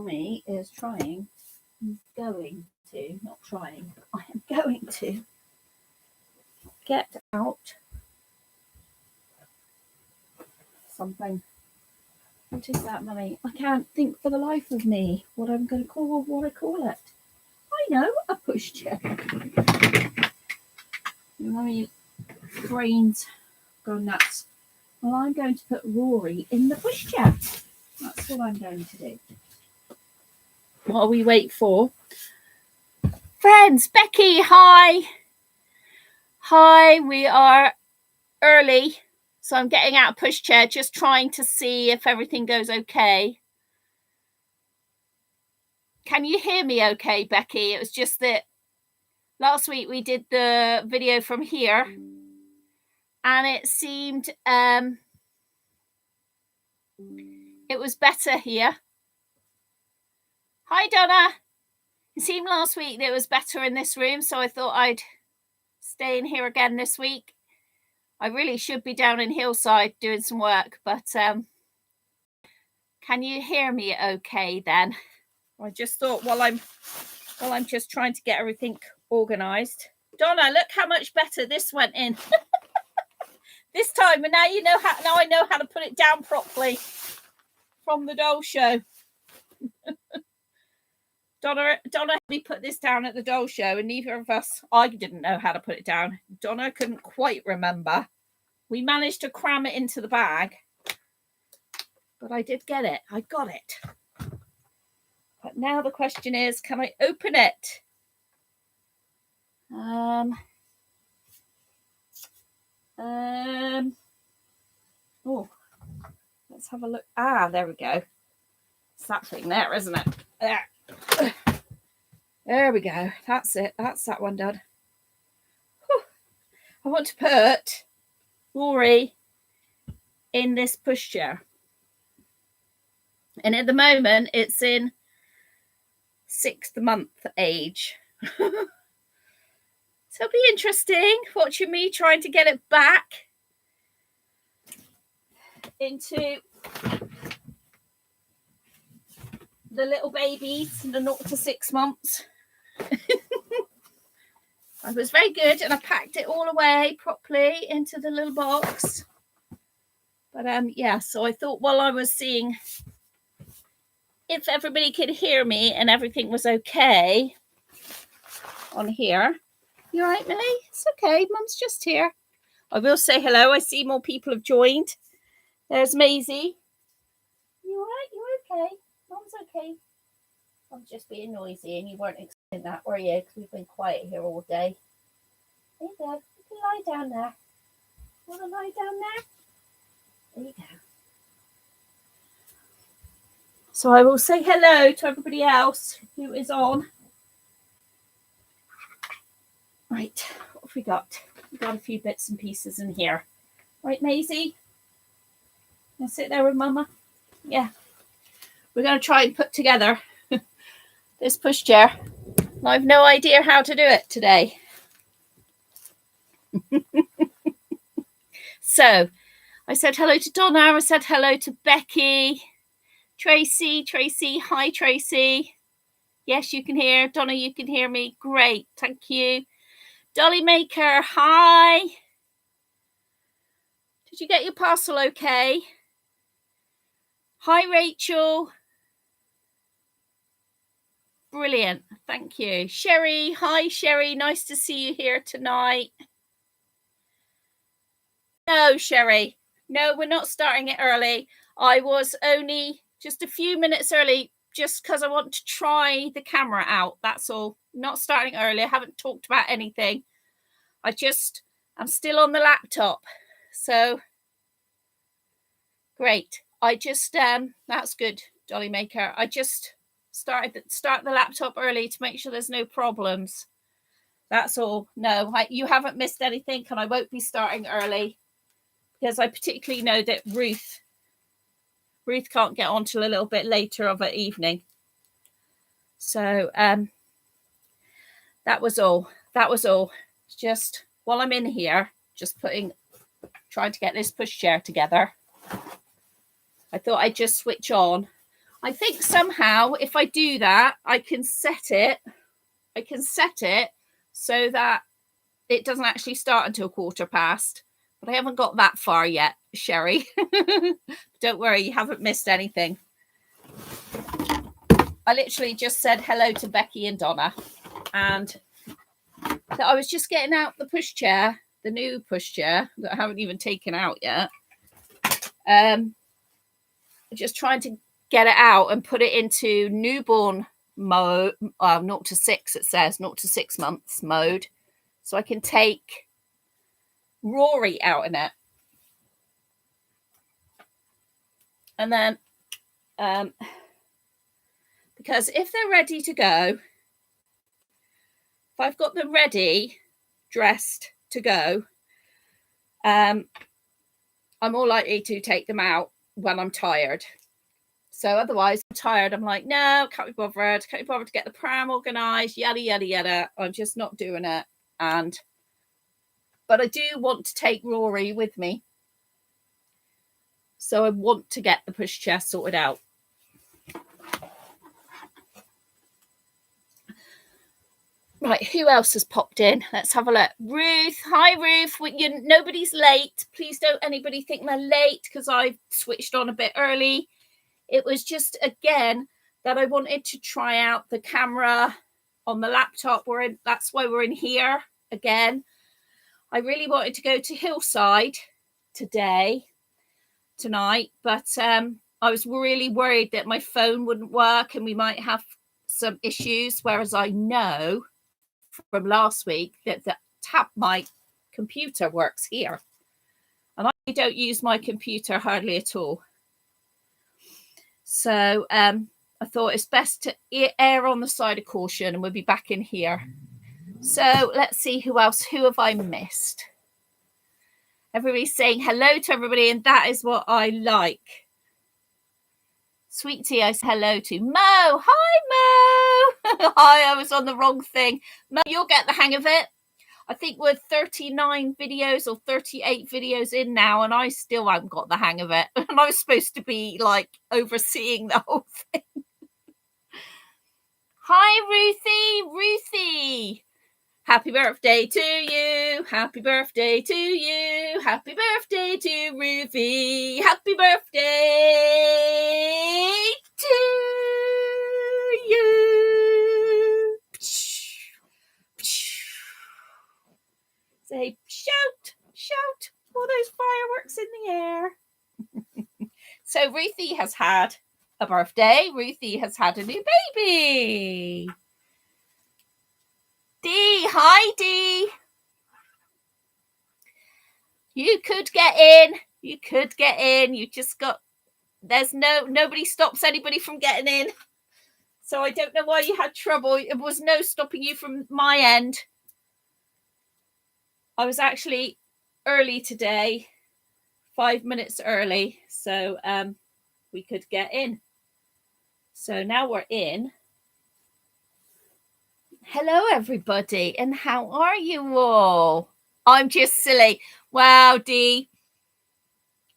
Mummy is trying, going to, not trying, I am going to get out something. What is that, Mummy? I can't think for the life of me what I'm going to call, what I call it. I know, a pushchair. Mummy brains go nuts. Well, I'm going to put Rory in the pushchair. That's what I'm going to do. While we wait for friends. Becky, hi. Hi, we are early. So I'm getting out a pushchair, just trying to see if everything goes okay. Can you hear me okay, Becky? It was just that last week we did the video from here and it seemed it was better here. Hi, Donna. It seemed last week that it was better in this room, so I thought I'd stay in here again this week. I really should be down in Hillside doing some work, but can you hear me okay then? I just thought while I'm just trying to get everything organised. Donna, look how much better this went in this time, and now you know how. Now I know how to put it down properly from the doll show. Donna helped me put this down at the doll show, and neither of us. I didn't know how to put it down. Donna couldn't quite remember. We managed to cram it into the bag, but I did get it. I got it. But now the question is, can I open it? Oh, let's have a look. Ah, there we go. It's that thing there, isn't it? There we go. That's it. That's that one done. Whew. I want to put Rory in this pushchair. And at the moment, it's in 6th month age. So it'll be interesting watching me trying to get it back into the little babies, the 0 to 6 months. I was very good and I packed it all away properly into the little box. But yeah, so I thought while I was seeing if everybody could hear me and everything was okay on here. You all right, Millie? It's okay. Mum's just here. I will say hello. I see more people have joined. There's Maisie. You all right? You okay? Mum's okay. I'm just being noisy and you weren't expecting that, were you? Because we've been quiet here all day. There you go. You can lie down there. Want to lie down there? There you go. So I will say hello to everybody else who is on. Right, what have we got? We've got a few bits and pieces in here. Right, Maisie? You sit there with Mama? Yeah. We're going to try and put together this pushchair. I have no idea how to do it today. So, I said hello to Donna. I said hello to Becky. Tracy, hi Tracy. Yes, you can hear. Donna, you can hear me. Great, thank you. Dolly Maker, hi. Did you get your parcel okay? Hi Rachel. Brilliant, thank you. Sherry, hi Sherry, nice to see you here tonight. No, Sherry, no, we're not starting it early. I was only just a few minutes early just because I want to try the camera out. That's all. Not starting early. I haven't talked about anything. I'm still on the laptop. So great. That's good, Dolly Maker. I just start the laptop early to make sure there's no problems. That's all. No, you haven't missed anything, and I won't be starting early because I particularly know that Ruth can't get on till a little bit later of an evening. So that was all. Just while I'm in here, just trying to get this pushchair together. I thought I'd just switch on. I think somehow if I do that, I can set it so that it doesn't actually start until 1/4 past. But I haven't got that far yet, Sherry. Don't worry, you haven't missed anything. I literally just said hello to Becky and Donna, and I was just getting out the pushchair, the new pushchair that I haven't even taken out yet. Just trying to get it out and put it into newborn mode, 0 to 6, it says 0 to 6 months mode, so I can take Rory out in it. And then because if they're ready to go, if I've got them ready, dressed to go, I'm more likely to take them out when I'm tired. So otherwise, I'm tired. I'm like, no, can't be bothered. Can't be bothered to get the pram organised, yada, yada, yada. I'm just not doing it. But I do want to take Rory with me. So I want to get the pushchair sorted out. Right, who else has popped in? Let's have a look. Ruth. Hi, Ruth. Nobody's late. Please don't anybody think they're late because I switched on a bit early. It was just, again, that I wanted to try out the camera on the laptop. That's why we're in here again. I really wanted to go to Hillside tonight, but I was really worried that my phone wouldn't work and we might have some issues, whereas I know from last week that my computer works here, and I don't use my computer hardly at all. So I thought it's best to err on the side of caution, and we'll be back in here. So let's see who have I missed. Everybody's saying hello to everybody, and that is what I like. Sweet Tea, I say hello to Mo. Hi, Mo. Hi, I was on the wrong thing. Mo, you'll get the hang of it. I think we're 39 videos or 38 videos in now, and I still haven't got the hang of it. And I was supposed to be like overseeing the whole thing. Hi, Ruthie. Happy birthday to you. Happy birthday to you. Happy birthday to Ruthie. Happy birthday to you. Say, shout, all those fireworks in the air. So Ruthie has had a birthday. Ruthie has had a new baby. Dee, hi Dee. You could get in. You just got, nobody stops anybody from getting in. So I don't know why you had trouble. It was no stopping you from my end. I was actually early today, 5 minutes early, so we could get in. So now we're in. Hello, everybody, and how are you all? I'm just silly. Wow, Dee.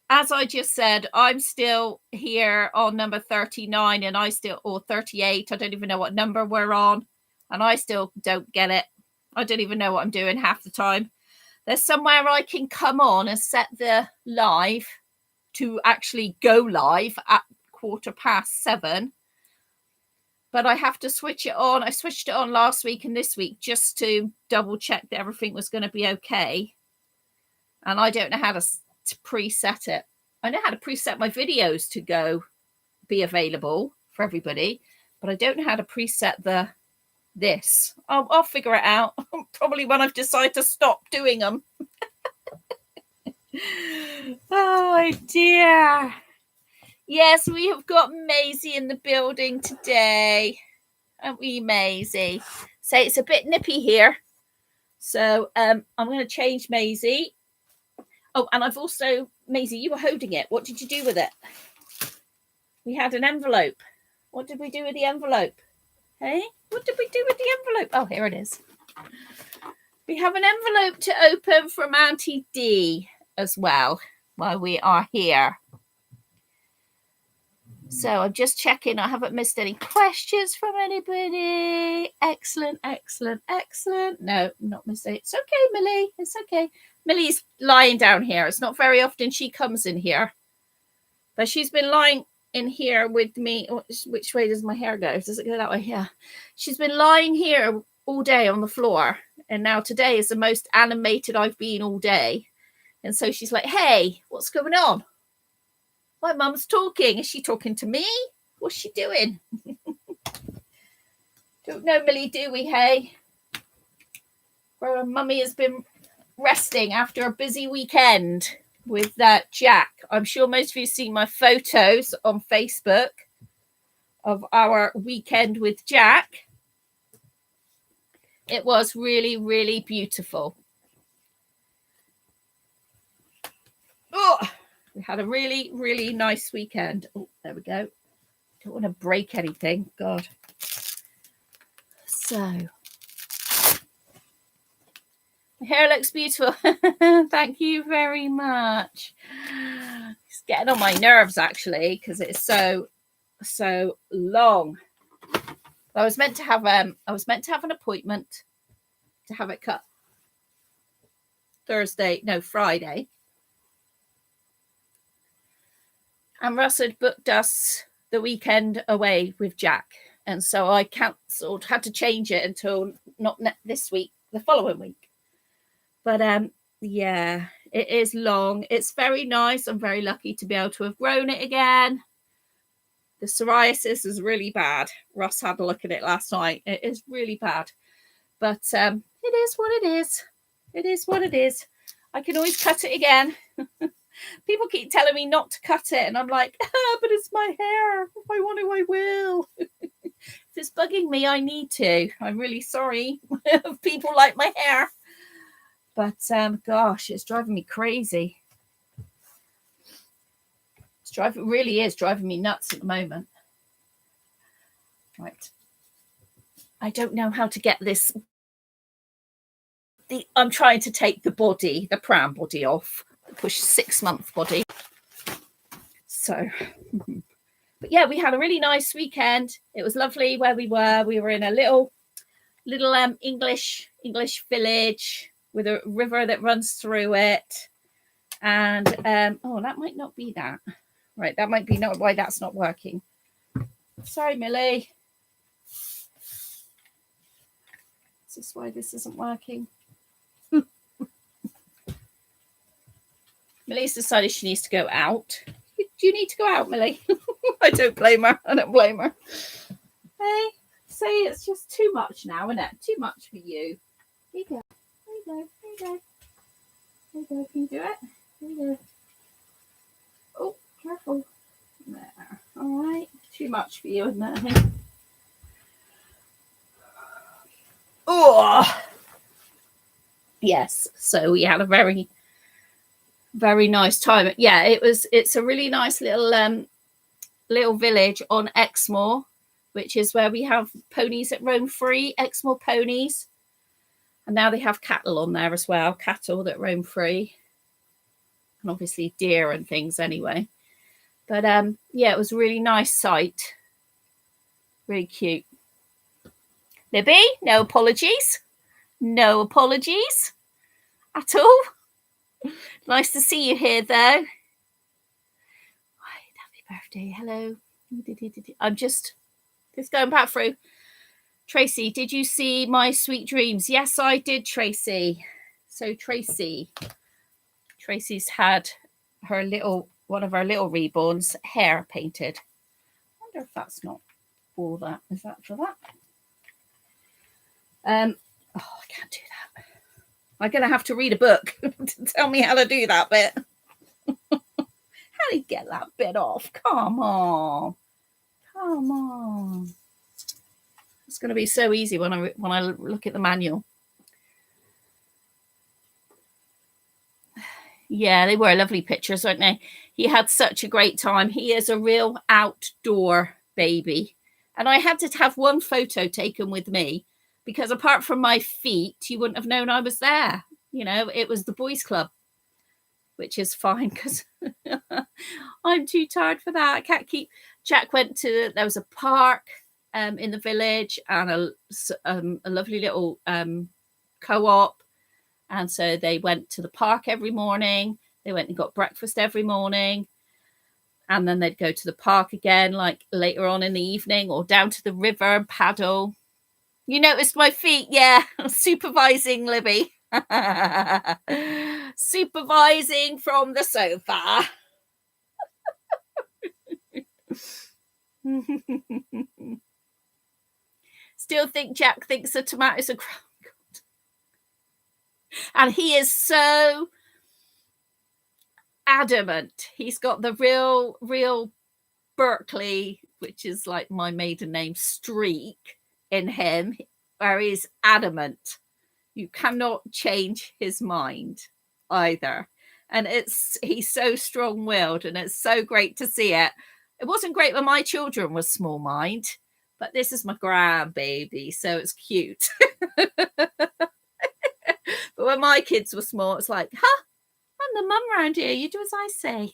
As I just said, I'm still here on number 39, or 38. I don't even know what number we're on, and I still don't get it. I don't even know what I'm doing half the time. There's somewhere I can come on and set the live to actually go live at 7:15. But I have to switch it on. I switched it on last week and this week just to double check that everything was going to be okay. And I don't know how to preset it. I know how to preset my videos to be available for everybody, but I don't know how to preset this. I'll figure it out. Probably when I've decided to stop doing them. Oh dear. Yes, we have got Maisie in the building today. Aren't we, Maisie? So it's a bit nippy here. So I'm going to change Maisie. Oh, and I've also, Maisie, you were holding it. What did you do with it? We had an envelope. What did we do with the envelope? Hey, what did we do with the envelope? Oh, here it is. We have an envelope to open from Auntie Dee as well while we are here. So I'm just checking I haven't missed any questions from anybody. Excellent, excellent, excellent. No, not missed it. It's okay, Millie. It's okay. Millie's lying down here. It's not very often she comes in here, but she's been lying in here with me. Which way does my hair go? Does it go that way? Yeah. She's been lying here all day on the floor, and now today is the most animated I've been all day. And so she's like, hey, what's going on? My mum's talking. Is she talking to me? What's she doing? Don't know, Millie, do we, hey? Well, mummy has been resting after a busy weekend with Jack. I'm sure most of you see my photos on Facebook of our weekend with Jack. It was really, really beautiful. Oh, we had a really, really nice weekend. Oh, there we go. Don't want to break anything. God. So, my hair looks beautiful. Thank you very much. It's getting on my nerves, actually, because it's so long. I was meant to have an appointment to have it cut Friday. And Russ had booked us the weekend away with Jack. And so I had to change it until not this week, the following week. But yeah, it is long. It's very nice. I'm very lucky to be able to have grown it again. The psoriasis is really bad. Russ had a look at it last night. It is really bad. But it is what it is. It is what it is. I can always cut it again. People keep telling me not to cut it, and I'm like, but it's my hair. If I want to, I will. If it's bugging me, I need to. I'm really sorry if people like my hair. But gosh, it's driving me crazy. It really is driving me nuts at the moment. Right. I don't know how to get this. I'm trying to take the pram body off. Push 6-month body. So, but yeah, we had a really nice weekend. It was lovely where we were. We were in a little English village with a river that runs through it. And oh, that might not be that. Right, that might be not why that's not working. Sorry, Millie. Is this why this isn't working? Millie's decided she needs to go out. Do you need to go out, Millie? I don't blame her. Hey, say it's just too much now, isn't it? Too much for you. Here you go. There you go. Can you do it? There you go. Oh, careful. There. All right. Too much for you, isn't it? I think. Oh, yes. So we had a very, very nice time. Yeah, it's a really nice little village on Exmoor, which is where we have ponies that roam free, Exmoor ponies. And now they have cattle on there as well, cattle that roam free. And obviously deer and things anyway. But yeah, it was a really nice sight. Really cute. Libby, no apologies. No apologies at all. Nice to see you here, though. Right, happy birthday. Hello. I'm just going back through. Tracy, did you see My Sweet Dreams? Yes, I did, Tracy. So Tracy's had one of her little reborns hair painted. I wonder if that's not all that. Is that for that? I can't do that. I'm going to have to read a book to tell me how to do that bit. How do you get that bit off? Come on. It's going to be so easy when I look at the manual. Yeah, they were lovely pictures, weren't they? He had such a great time. He is a real outdoor baby. And I had to have one photo taken with me because apart from my feet, you wouldn't have known I was there. You know, it was the boys' club, which is fine because I'm too tired for that. I can't keep. Jack went to, there was a park in the village, and a lovely little co-op. And so they went to the park every morning. They went and got breakfast every morning. And then they'd go to the park again, like later on in the evening, or down to the river and paddle. You noticed my feet? Yeah, supervising Libby. Supervising from the sofa. Still think Jack thinks the tomatoes are ground. And he is so adamant. He's got the real Berkeley, which is like my maiden name, streak in him, where he's adamant. You cannot change his mind either. And he's so strong-willed, and it's so great to see it. It wasn't great when my children were small mind, but this is my grandbaby, so it's cute. But when my kids were small, it's like, I'm the mum around here. You do as I say.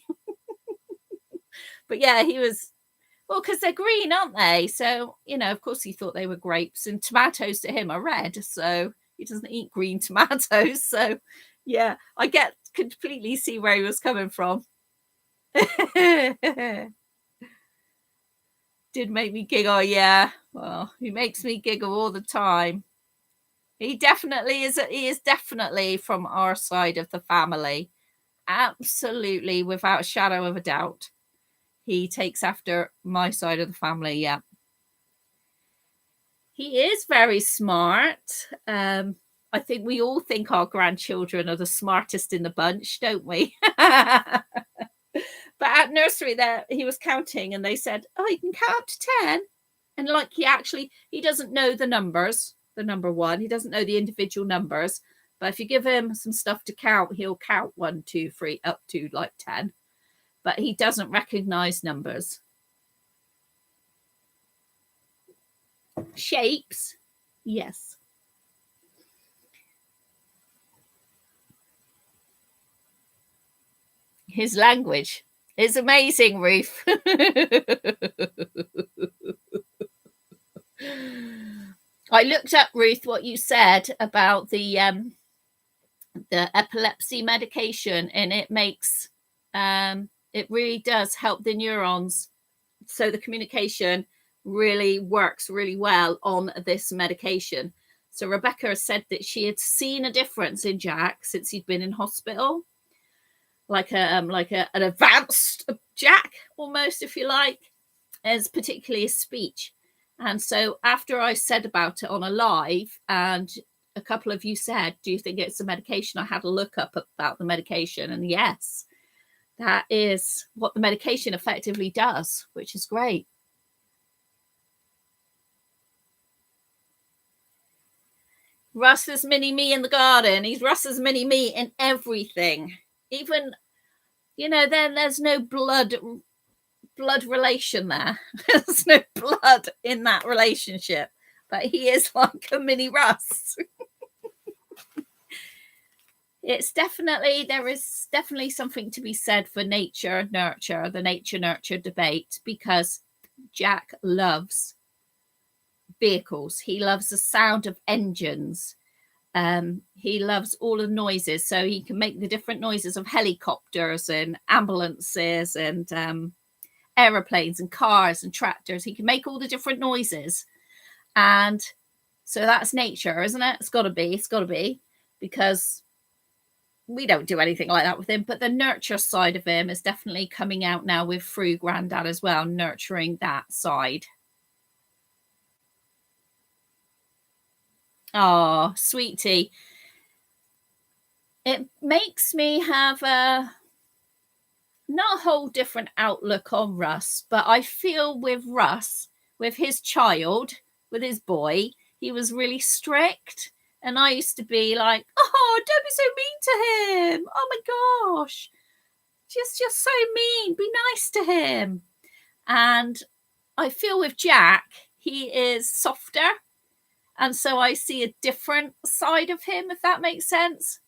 But yeah, he was, well, because they're green, aren't they? So, of course he thought they were grapes, and tomatoes to him are red. So he doesn't eat green tomatoes. So yeah, I completely see where he was coming from. Did make me giggle, yeah. Well, he makes me giggle all the time. He is definitely from our side of the family. Absolutely, without a shadow of a doubt. He takes after my side of the family, yeah. He is very smart. I think we all think our grandchildren are the smartest in the bunch, don't we? But at nursery there, he was counting, and they said, you can count up to 10. And like he doesn't know the numbers, the number one. He doesn't know the individual numbers. But if you give him some stuff to count, he'll count 1, 2, 3, up to like 10. But he doesn't recognize numbers. Shapes, yes. His language is amazing, Ruth. I looked up, Ruth, what you said about the epilepsy medication, and it makes it really does help the neurons. So the communication really works really well on this medication. So Rebecca has said that she had seen a difference in Jack since he'd been in hospital, like an advanced Jack almost, if you like, as particularly his speech. And so after I said about it on a live, and a couple of you said, do you think it's a medication? I had a look up about the medication, and yes, that is what the medication effectively does, which is great. Russ is mini me in the garden. He's Russ's mini me in everything. Even, then there's no blood relation there. There's no blood in that relationship. But he is like a mini Russ. There is definitely something to be said for nature nurture, the nature nurture debate, because Jack loves vehicles. He loves the sound of engines. He loves all the noises, so he can make the different noises of helicopters and ambulances and aeroplanes and cars and tractors. He can make all the different noises, and so that's nature, isn't it? It's got to be, because we don't do anything like that with him. But the nurture side of him is definitely coming out now with through Granddad as well, nurturing that side. Oh, sweetie. It makes me have not a whole different outlook on Russ, but I feel with Russ, with his child, with his boy, he was really strict. And I used to be like, oh, don't be so mean to him. Oh my gosh. Just so mean. Be nice to him. And I feel with Jack, he is softer. And so I see a different side of him, if that makes sense.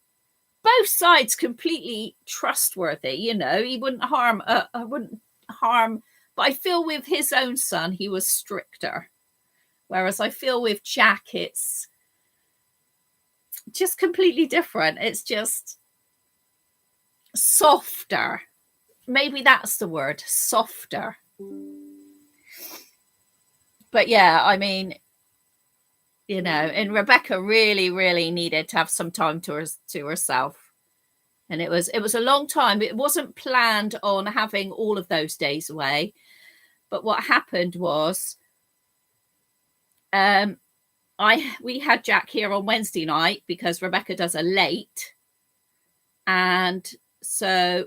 both sides completely trustworthy. You know, he wouldn't harm. I wouldn't harm. But I feel with his own son, he was stricter. Whereas I feel with Jack, it's just completely different. It's just softer. Maybe that's the word, softer. But yeah, I mean, you know, and Rebecca really, really needed to have some time to herself. And it was a long time. It wasn't planned on having all of those days away. But what happened was we had Jack here on Wednesday night because Rebecca does a late. And so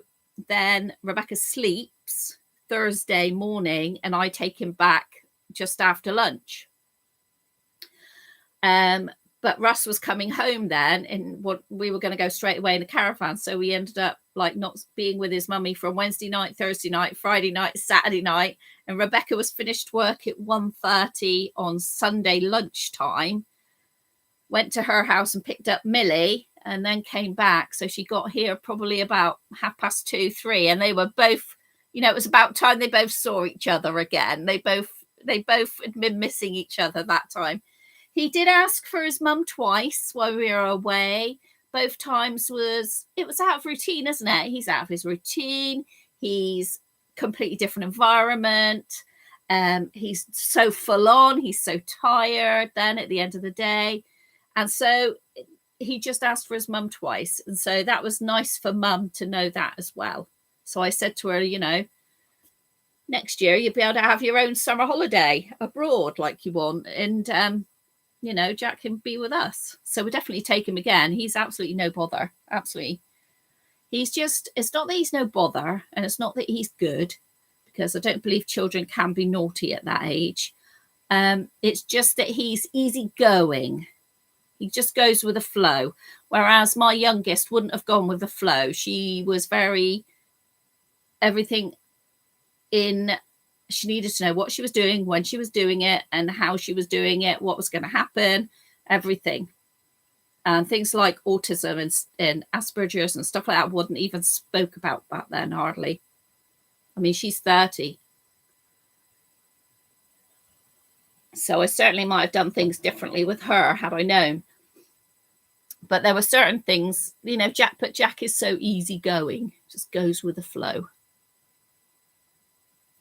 then Rebecca sleeps Thursday morning and I take him back just after lunch. But Russ was coming home then, and what we were going to go straight away in a caravan. So we ended up like not being with his mummy from Wednesday night, Thursday night, Friday night, Saturday night. And Rebecca was finished work at 1:30 on Sunday lunchtime, went to her house and picked up Millie and then came back. So she got here probably about 2:30, 3. And they were both, you know, it was about time they both saw each other again. They both had been missing each other that time. He did ask for his mum twice while we were away. Both times it was out of routine, isn't it? He's out of his routine. He's completely different environment. He's so full on. He's so tired then at the end of the day. And so he just asked for his mum twice. And so that was nice for mum to know that as well. So I said to her, you know, next year you'll be able to have your own summer holiday abroad like you want. And, you know, Jack can be with us. So we'll definitely take him again. He's absolutely no bother. Absolutely. He's just, it's not that he's no bother and it's not that he's good, because I don't believe children can be naughty at that age. It's just that he's easygoing. He just goes with the flow. Whereas my youngest wouldn't have gone with the flow. She was everything in, she needed to know what she was doing, when she was doing it, and how she was doing it, what was going to happen, everything. And things like autism and Asperger's and stuff like that wouldn't even spoke about back then, hardly. I mean, she's 30. So I certainly might have done things differently with her had I known. But there were certain things, you know, Jack is so easygoing, just goes with the flow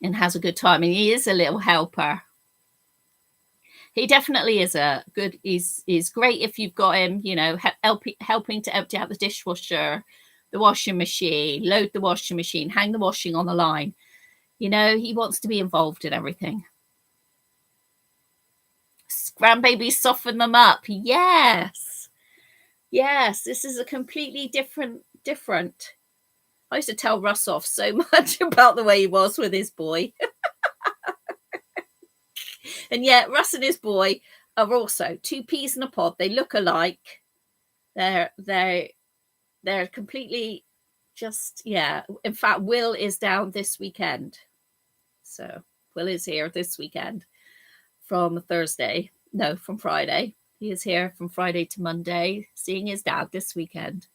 and has a good time. And he is a little helper. He definitely is he's great if you've got him, you know, helping to empty out the dishwasher, the washing machine, load the washing machine, hang the washing on the line. You know, he wants to be involved in everything. Grandbabies soften them up. Yes. This is a completely different. I used to tell Russ off so much about the way he was with his boy. And yet Russ and his boy are also two peas in a pod. They look alike. They're completely just, yeah. In fact, Will is down this weekend. So Will is here this weekend from Friday. He is here from Friday to Monday, seeing his dad this weekend.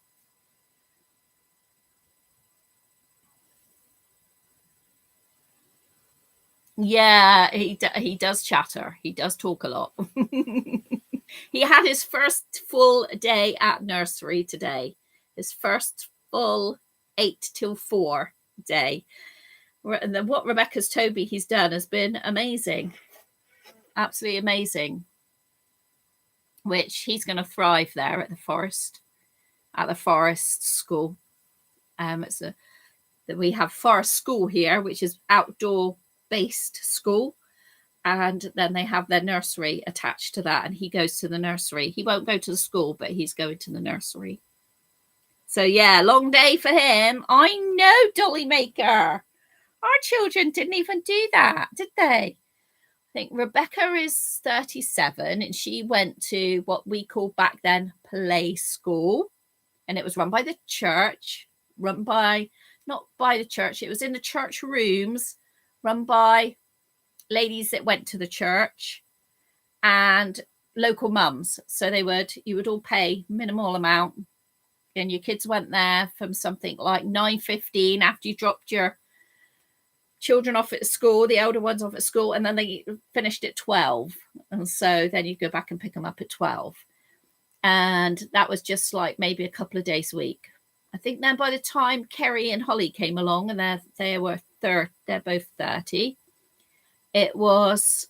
Yeah, he does chatter. He does talk a lot. He had his first full day at nursery today. His first full 8 till 4 day. And then what Rebecca's Toby he's done has been amazing. Absolutely amazing. Which he's going to thrive there at the forest school. We have forest school here, which is outdoor based school, and then they have their nursery attached to that, and he goes to the nursery. He won't go to the school, but he's going to the nursery. So yeah, long day for him. I know, Dolly Maker. Our children didn't even do that, did they? I think Rebecca is 37 and she went to what we called back then play school, and it was run by the church, not by the church. It was in the church rooms, run by ladies that went to the church and local mums. So you would all pay minimal amount and your kids went there from something like 9:15 after you dropped your children off at school, the elder ones off at school, and then they finished at 12. And so then you go back and pick them up at 12. And that was just like maybe a couple of days a week. I think then by the time Kerry and Holly came along, and they're both 30, it was,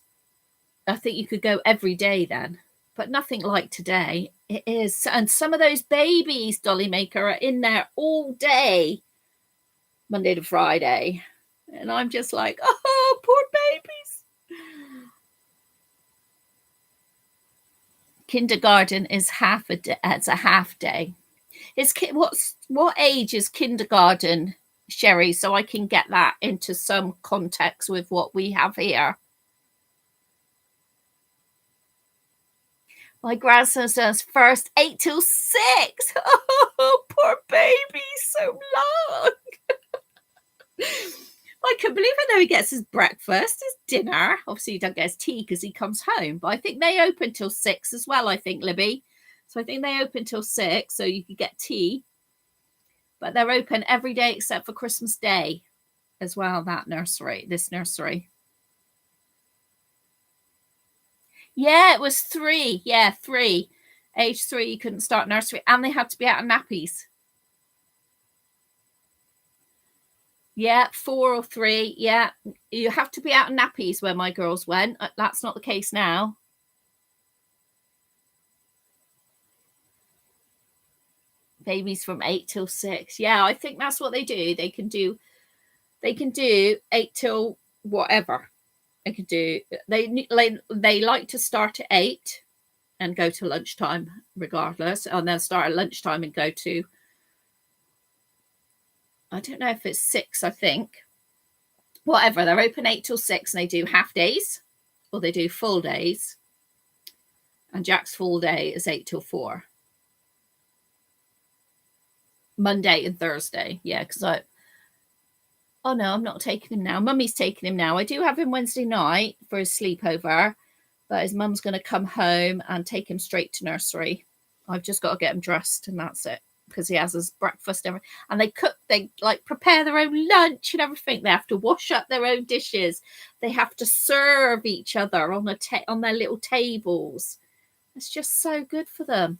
I think you could go every day then, but nothing like today. It is. And some of those babies, Dolly Maker, are in there all day, Monday to Friday. And I'm just like, oh, poor babies. Kindergarten is half a day. It's a half day. What age is kindergarten, Sherry? So I can get that into some context with what we have here. My grandson says first 8 till 6. Oh, poor baby, so long. I can't believe I know he gets his breakfast, his dinner. Obviously, he doesn't get his tea because he comes home. But I think they open till 6 as well, I think, Libby. So I think they open till 6, so you can get tea. But they're open every day except for Christmas Day as well, this nursery. Yeah, it was 3. Yeah, 3. Age 3, you couldn't start nursery. And they had to be out of nappies. Yeah, 4 or 3. Yeah, you have to be out of nappies when my girls went. That's not the case now. Babies from 8 till 6. Yeah, I think that's what they do. They can do 8 till whatever. They could do. They like to start at 8 and go to lunchtime regardless, and then start at lunchtime and go to, I don't know if it's 6, I think. Whatever, they're open 8 till 6 and they do half days or they do full days. And Jack's full day is 8 till 4. Monday and Thursday. Yeah, because oh no, I'm not taking him now. Mummy's taking him now. I do have him Wednesday night for his sleepover, but his mum's going to come home and take him straight to nursery. I've just got to get him dressed and that's it, because he has his breakfast and they like prepare their own lunch and everything. They have to wash up their own dishes. They have to serve each other on their little tables. It's just so good for them.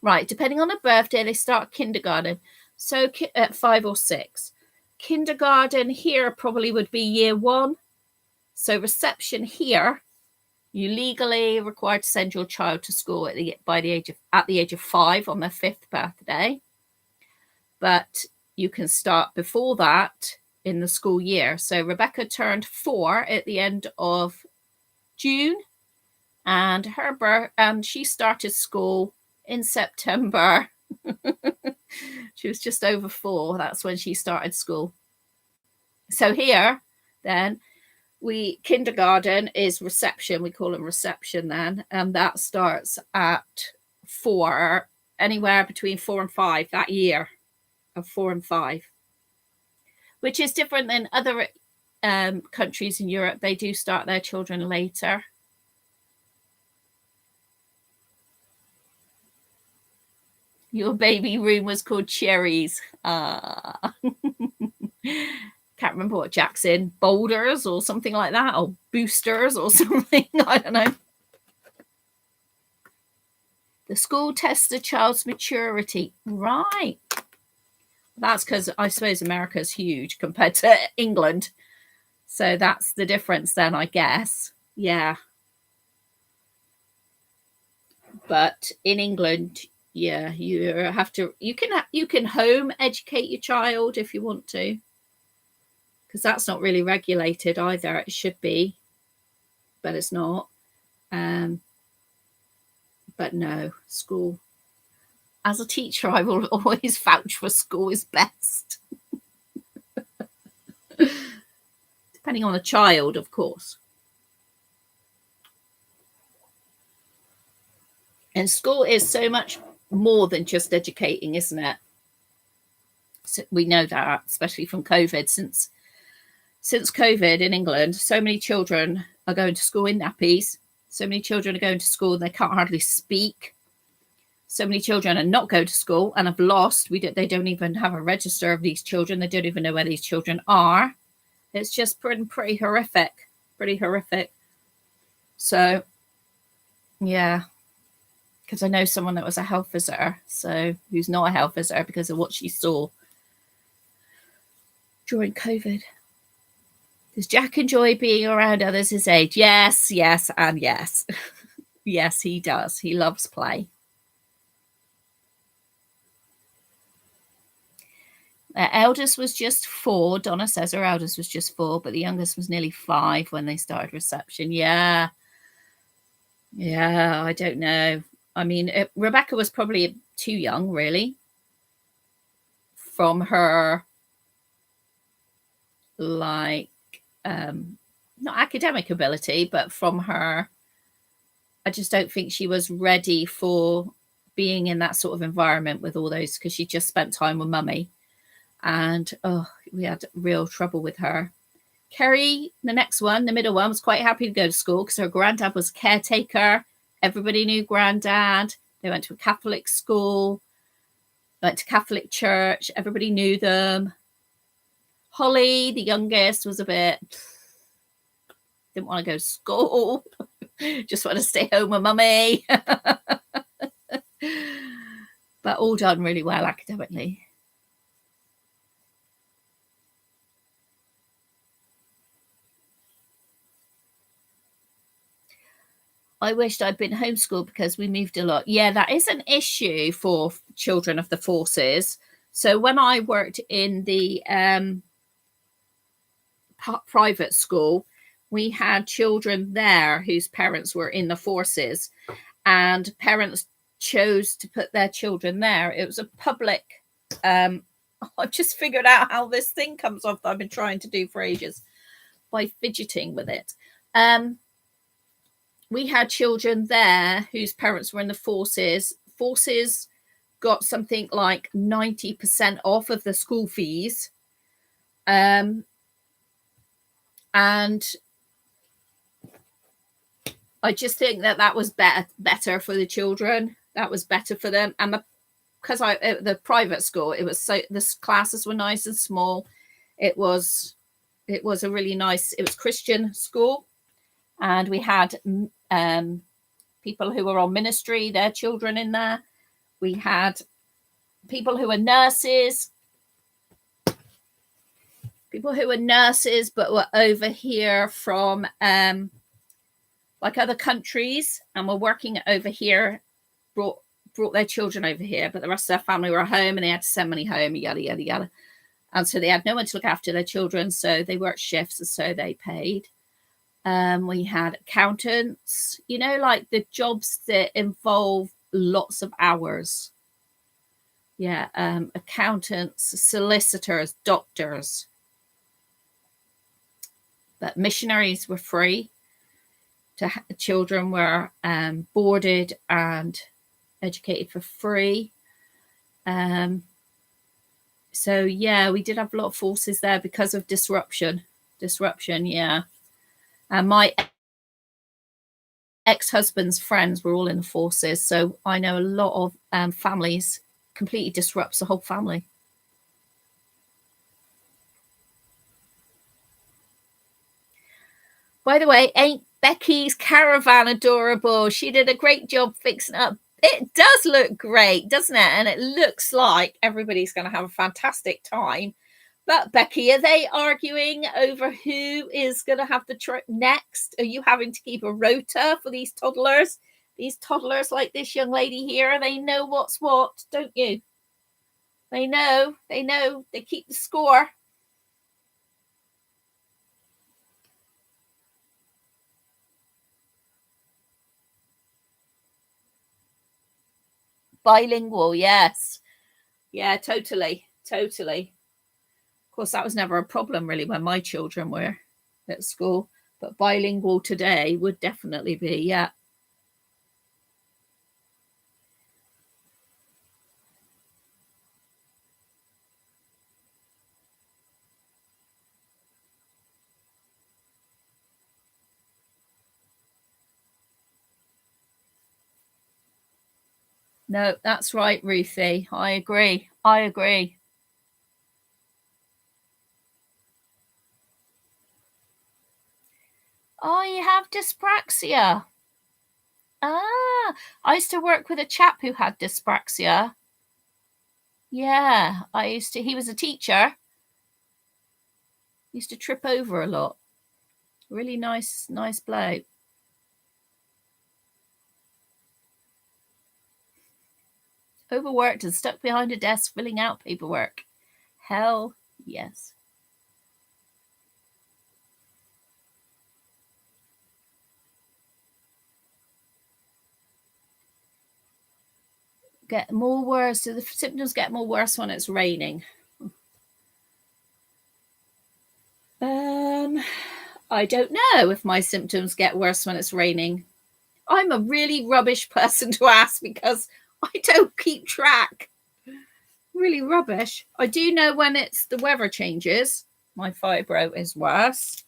Right, depending on the birthday, they start kindergarten. So at 5 or 6. Kindergarten here probably would be year 1. So reception here, you legally required to send your child to school at the age of 5 on their 5th birthday. But you can start before that in the school year. So Rebecca turned 4 at the end of June, and she started school in September. She was just over 4. That's when she started school. So here, then, kindergarten is reception. We call them reception then. And that starts at 4, anywhere between 4 and 5 that year of 4 and 5, which is different than other countries in Europe. They do start their children later. Your baby room was called Cherries. Can't remember what Jack's in. Boulders or something like that, or boosters or something. I don't know. The school tests the child's maturity. Right. That's because I suppose America's huge compared to England. So that's the difference then, I guess. Yeah. But in England, yeah, you can home educate your child if you want to, because that's not really regulated either. It should be, but it's not. But no, school. As a teacher, I will always vouch for school is best. Depending on the child, of course. And school is so much more than just educating, isn't it? So we know that, especially from COVID. Since COVID in England, so many children are going to school in nappies. So many children are going to school and they can't hardly speak. so many children and not go to school and have lost. They don't even have a register of these children. They don't even know where these children are. It's just pretty horrific. Pretty horrific. So, yeah. Because I know someone that was a health visitor, so who's not a health visitor because of what she saw during COVID. Does Jack enjoy being around others his age? Yes, and yes. Yes, he does. He loves play. Eldest was just 4. Donna says her eldest was just 4, but the youngest was nearly 5 when they started reception. Yeah, I don't know. I mean, Rebecca was probably too young, really, from her, like, not academic ability, but from her, I just don't think she was ready for being in that sort of environment with all those, because she just spent time with mummy, and we had real trouble with her. Kerry, the next one, the middle one, was quite happy to go to school because her granddad was a caretaker. Everybody knew granddad. They went to a Catholic school, went to Catholic church. Everybody knew them. Holly, the youngest, was a bit, didn't want to go to school. Just want to stay home with mummy. But all done really well academically. I wished I'd been homeschooled because we moved a lot. Yeah, that is an issue for children of the forces. So when I worked in the private school, we had children there whose parents were in the forces, and parents chose to put their children there. It was a public. I've just figured out how this thing comes off that I've been trying to do for ages by fidgeting with it. We had children there whose parents were in the forces. Forces got something like 90% off of the school fees. And I just think that was better for the children. That was better for them. And because the private school, it was so, the classes were nice and small. It was a really nice, it was Christian school. And we had people who were on ministry, their children in there. We had people who were nurses, but were over here from like other countries and were working over here, brought their children over here, but the rest of their family were home and they had to send money home, yada, yada, yada. And so they had no one to look after their children, so they worked shifts, and so they paid. We had accountants, like the jobs that involve lots of hours. Yeah, accountants, solicitors, doctors. But missionaries were free. Children were boarded and educated for free. So, yeah, we did have a lot of forces there because of disruption, yeah. And my ex-husband's friends were all in the forces, so I know a lot of families completely disrupts the whole family. By the way, ain't Becky's caravan adorable? She did a great job fixing up. It does look great, doesn't it? And it looks like everybody's going to have a fantastic time. But Becky, are they arguing over who is going to have the trip next? Are you having to keep a rota for these toddlers? These toddlers like this young lady here, they know what's what, don't you? They know. They keep the score. Bilingual, yes. Yeah, totally. Of course, that was never a problem really when my children were at school, but bilingual today would definitely be, yeah. No, that's right, Ruthie. I agree. I agree. Oh, you have dyspraxia. Ah, I used to work with a chap who had dyspraxia. Yeah, he was a teacher. Used to trip over a lot. Really nice bloke. Overworked and stuck behind a desk filling out paperwork. Hell yes. Get more worse. So the symptoms get more worse when it's raining. I don't know if my symptoms get worse when it's raining. I'm a really rubbish person to ask because I don't keep track. Really rubbish. I do know when it's the weather changes, my fibro is worse.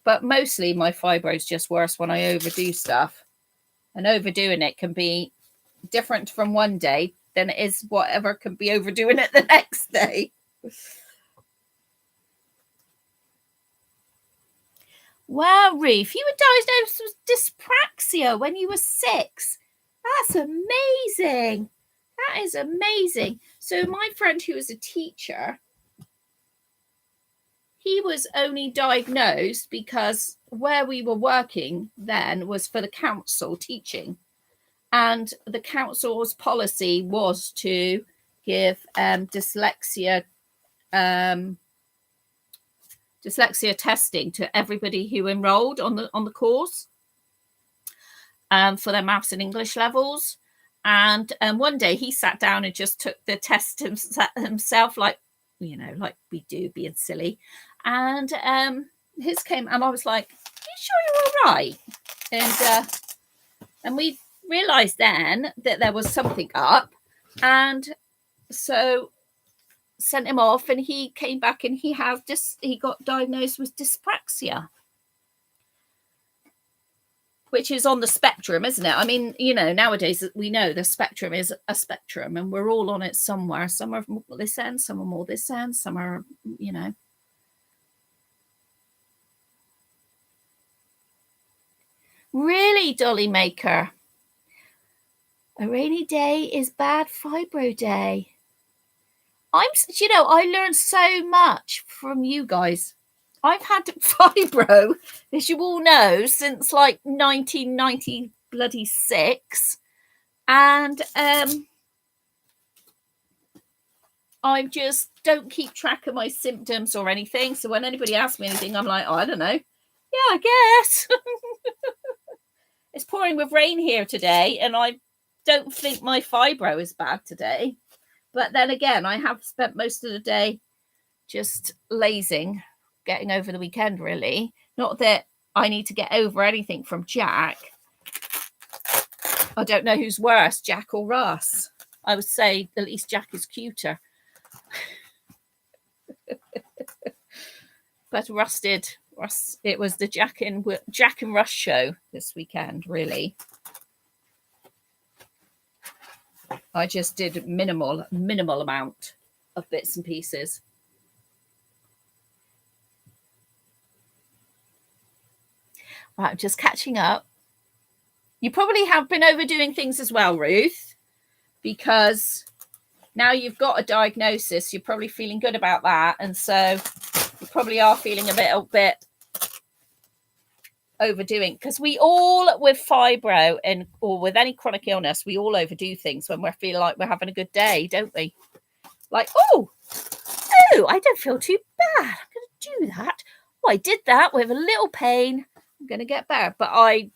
But mostly my fibro is just worse when I overdo stuff. And overdoing it can be different from one day than it is whatever can be overdoing it the next day. Wow, Ruth, you were diagnosed with dyspraxia when you were 6. That's amazing. That is amazing. So my friend who was a teacher, he was only diagnosed because where we were working then was for the council teaching. And the council's policy was to give dyslexia testing to everybody who enrolled on the course for their maths and English levels. And one day he sat down and just took the test himself, like we do, being silly. And his came, and I was like, "Are you sure you're all right?" And we realised then that there was something up, and so sent him off, and he came back and he got diagnosed with dyspraxia, which is on the spectrum, isn't it? I mean, nowadays we know the spectrum is a spectrum and we're all on it somewhere. Some are more this end, some are more this end, some are, Really, Dolly Maker? A rainy day is bad fibro day. I learned so much from you guys. I've had fibro, as you all know, since like 1996, and I just don't keep track of my symptoms or anything. So when anybody asks me anything, I'm like, I don't know. Yeah, I guess. It's pouring with rain here today, and I don't think my fibro is bad today. But then again, I have spent most of the day just lazing, getting over the weekend, really. Not that I need to get over anything from Jack. I don't know who's worse, Jack or Russ. I would say at least Jack is cuter. But it was the Jack and Russ show this weekend, really. I just did minimal amount of bits and pieces. Right, I'm just catching up. You probably have been overdoing things as well, Ruth, because now you've got a diagnosis. You're probably feeling good about that, and so you probably are feeling a bit overdoing, because we all, with fibro or with any chronic illness, we all overdo things when we feel like we're having a good day, don't we? Like, oh, I don't feel too bad. I'm going to do that. Oh, I did that with a little pain. I'm going to get better. But I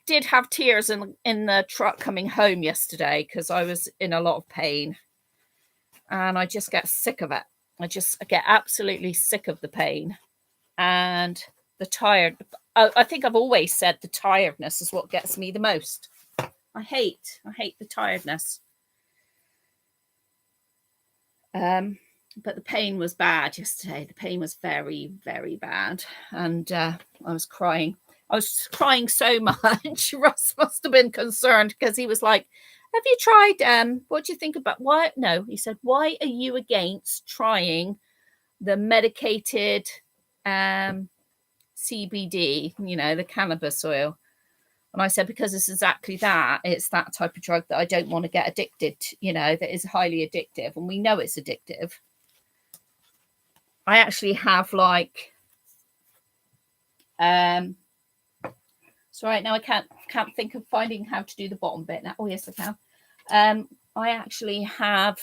did have tears in the truck coming home yesterday because I was in a lot of pain, and I just get sick of it. I get absolutely sick of the pain and the tired. I think I've always said the tiredness is what gets me the most. I hate the tiredness. But the pain was bad yesterday. The pain was very, very bad. And I was crying. I was crying so much. Russ must have been concerned because he was like, have you tried, what do you think about why? No, he said, why are you against trying the medicated CBD, the cannabis oil? And I said, because it's exactly that. It's that type of drug that I don't want to get addicted to, that is highly addictive. And we know it's addictive. I actually have so right now I can't think of finding how to do the bottom bit now. Oh, yes, I can. I actually have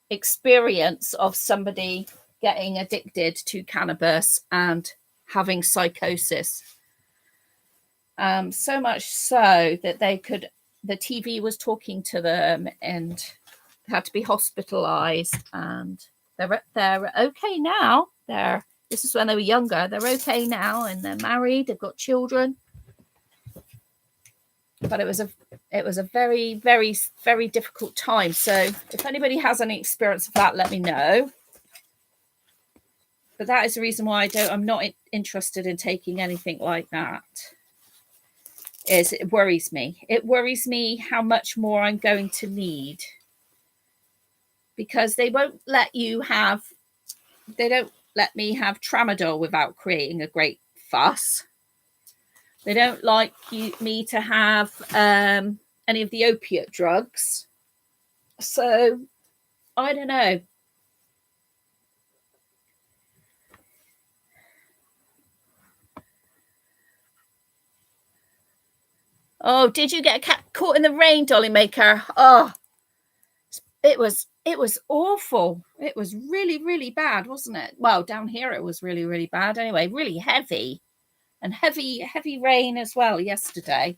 experience of somebody getting addicted to cannabis and having psychosis. So much so that the TV was talking to them and had to be hospitalized, and they're okay now. This is when they were younger. They're okay now, and they're married. They've got children. But it was a very, very, very difficult time. So if anybody has any experience of that, let me know. But that is the reason why I'm not interested in taking anything like that. It worries me. It worries me how much more I'm going to need, because they don't let me have tramadol without creating a great fuss. They don't like me to have any of the opiate drugs. So I don't know. Oh, did you get a cat caught in the rain, Dolly Maker? Oh, it was awful. It was really, really bad, wasn't it? Well, down here it was really, really bad. Anyway, really heavy, and heavy rain as well yesterday.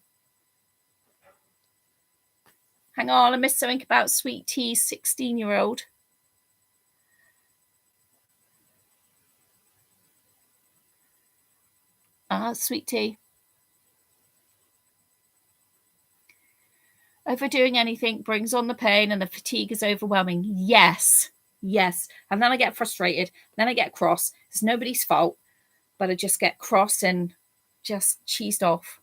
Hang on, I missed something about Sweet Tea's 16-year-old. Sweet Tea. Overdoing anything brings on the pain, and the fatigue is overwhelming. Yes. And then I get frustrated. Then I get cross. It's nobody's fault, but I just get cross and just cheesed off.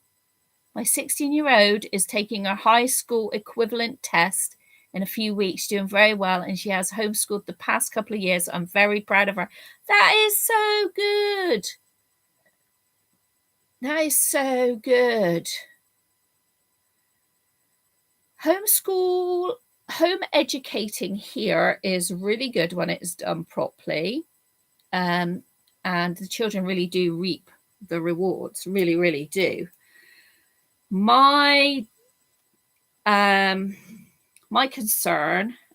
My 16-year-old is taking her high school equivalent test in a few weeks, doing very well, and she has homeschooled the past couple of years. I'm very proud of her. That is so good. That is so good. Home educating here is really good when it's done properly. And the children really do reap the rewards, really, really do. My concern,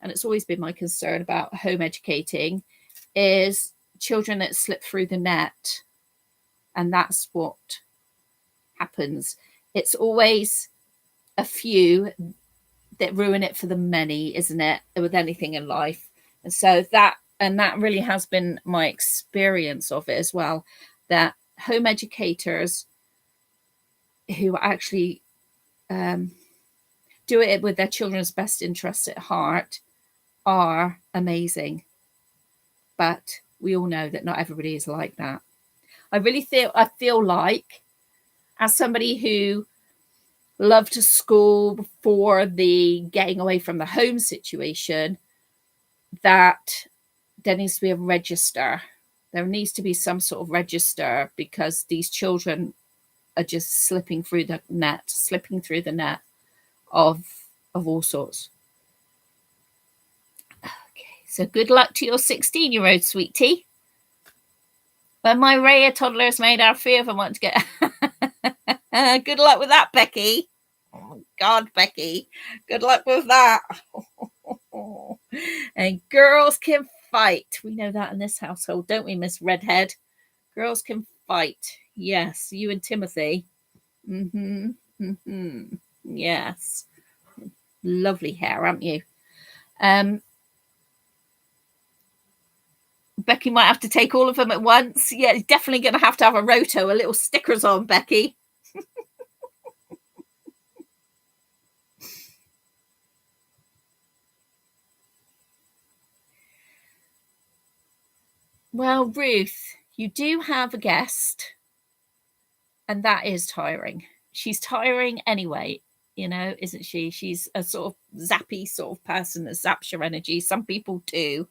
and it's always been my concern about home educating, is children that slip through the net. And that's what happens. It's always a few that ruin it for the many, isn't it, with anything in life? And so that really has been my experience of it as well, that home educators who actually do it with their children's best interests at heart are amazing. But we all know that not everybody is like that. I feel like, as somebody who loved school before the getting away from the home situation, that there needs to be a register. There needs to be some sort of register, because these children are just slipping through the net of all sorts. Okay, so good luck to your 16-year-old, Sweet Tea. When my Rhea toddlers made our 3 of them want to get good luck with that, Becky. Oh God, Becky, good luck with that. And girls can fight. We know that in this household, don't we, Miss Redhead? Girls can fight. Yes, you and Timothy. Yes. Lovely hair, aren't you? Becky might have to take all of them at once. Yeah, definitely going to have a roto, a little stickers on, Becky. Well, Ruth, you do have a guest. And that is tiring. She's tiring anyway, isn't she? She's a sort of zappy sort of person that zaps your energy. Some people do.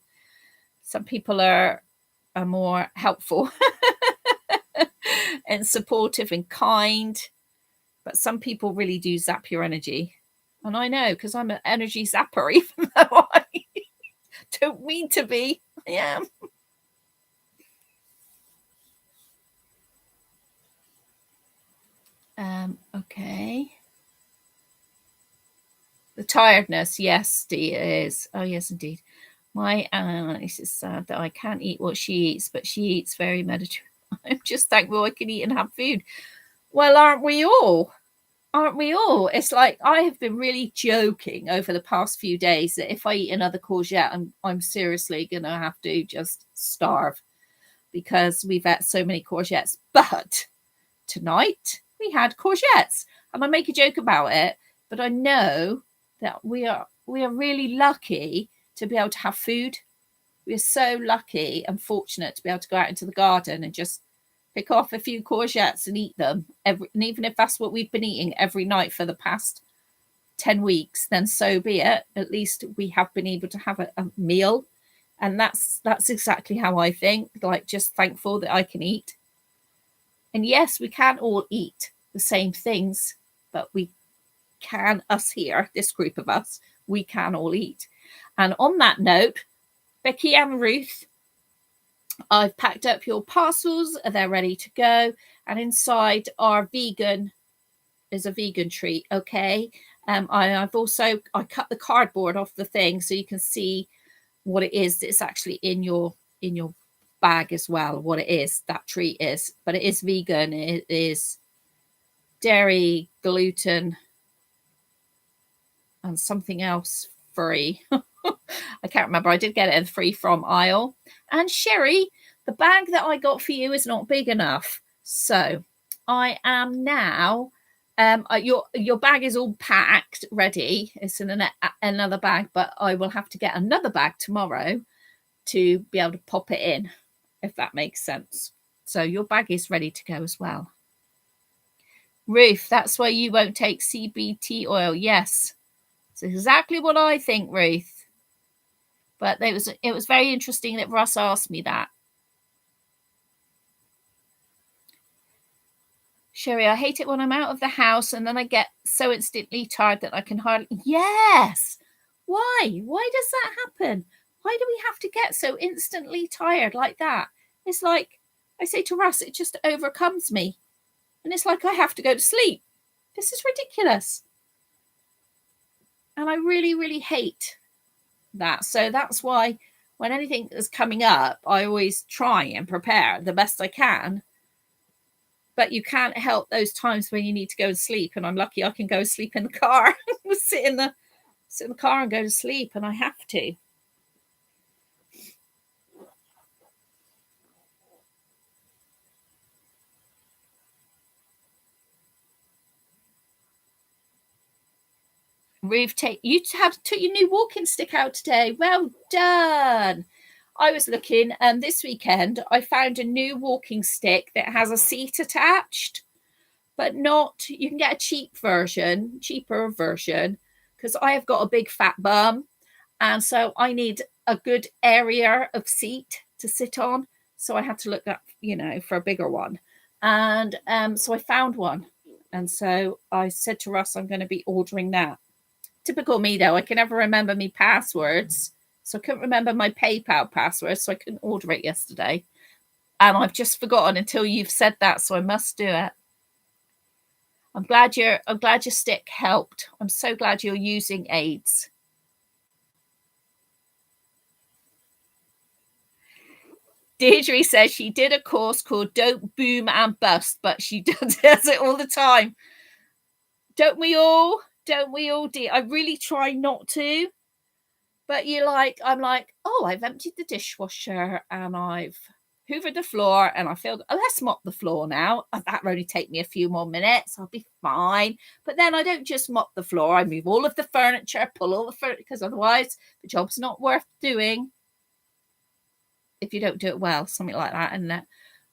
Some people are more helpful and supportive and kind. But some people really do zap your energy. And I know, because I'm an energy zapper, even though I don't mean to be. I am. Okay. The tiredness, yes, it is. Oh, yes, indeed. My Alice is sad that I can't eat what she eats, but she eats very Mediterranean. I'm just thankful I can eat and have food. Well, aren't we all? Aren't we all? It's like I have been really joking over the past few days that if I eat another courgette, I'm seriously going to have to just starve because we've had so many courgettes. But tonight we had courgettes, and I make a joke about it, but I know that we are really lucky to be able to have food. We are so lucky and fortunate to be able to go out into the garden and just pick off a few courgettes and eat them. And even if that's what we've been eating every night for the past 10 weeks, then so be it. At least we have been able to have a meal. And that's exactly how I think, like just thankful that I can eat. And yes, we can't all eat the same things, but we can, us here, this group of us, we can all eat. And on that note, Becky and Ruth, I've packed up your parcels. They're ready to go. And inside are vegan, is a vegan treat. Okay. I've also, I cut the cardboard off the thing so you can see what it is that's actually in your bag as well, what it is, that treat is. But it is vegan. It is dairy, gluten, and something else free. I can't remember. I did get it in the free from aisle. And Sherry, the bag that I got for you is not big enough. So I am now, your bag is all packed, ready. It's in another bag, but I will have to get another bag tomorrow to be able to pop it in, if that makes sense. So your bag is ready to go as well. Ruth, that's why you won't take CBD oil. Yes, it's exactly what I think, Ruth. But it was very interesting that Russ asked me that. Sherry, I hate it when I'm out of the house and then I get so instantly tired that I can hardly... Yes! Why? Why does that happen? Why do we have to get so instantly tired like that? It's like, I say to Russ, it just overcomes me. And it's like I have to go to sleep. This is ridiculous. And I really, really hate that. So that's why when anything is coming up, I always try and prepare the best I can. But you can't help those times when you need to go to sleep. And I'm lucky I can go to sleep in the car. sit in the car and go to sleep, and I have to. Ruth, you took your new walking stick out today. Well done. I was looking, and this weekend I found a new walking stick that has a seat attached, but not, you can get a cheaper version, because I have got a big fat bum, and so I need a good area of seat to sit on. So I had to look up, for a bigger one. And so I found one. And so I said to Russ, I'm going to be ordering that. Typical me, though. I can never remember my passwords. So I couldn't remember my PayPal password, so I couldn't order it yesterday. And I've just forgotten until you've said that, so I must do it. I'm glad your stick helped. I'm so glad you're using aids. Deirdre says she did a course called Don't Boom and Bust, but she does it all the time. Don't we all? Don't we all, dear? I really try not to. But I'm like, oh, I've emptied the dishwasher and I've hoovered the floor and I feel, let's mop the floor now. That will only take me a few more minutes. I'll be fine. But then I don't just mop the floor. I move all of the furniture, pull all the furniture, because otherwise the job's not worth doing if you don't do it well, something like that, isn't it?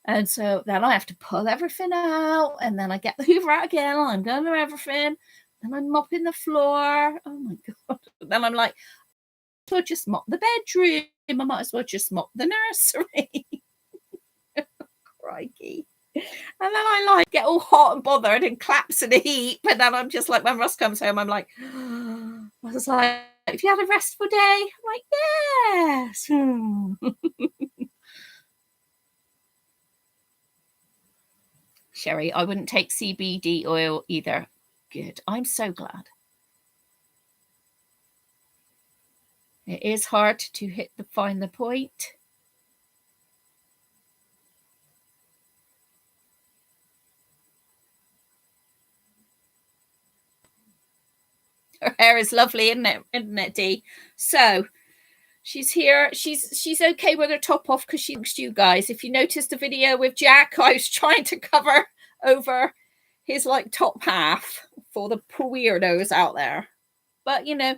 And so then I have to pull everything out, and then I get the Hoover out again. I'm going to everything. Then I'm mopping the floor. Oh my God. Then I'm like, I might as well just mop the bedroom. I might as well just mop the nursery. Crikey. And then I like get all hot and bothered and claps in a heap. And then I'm just like, when Russ comes home, I'm like, I was like, have you had a restful day? I'm like, yes. Sherry, I wouldn't take CBD oil either. Good. I'm so glad. It is hard to find the point. Her hair is lovely, isn't it, Dee? So she's here. She's okay with her top off because she looks you guys. If you noticed the video with Jack, I was trying to cover over his like top half for the weirdos out there. But you know,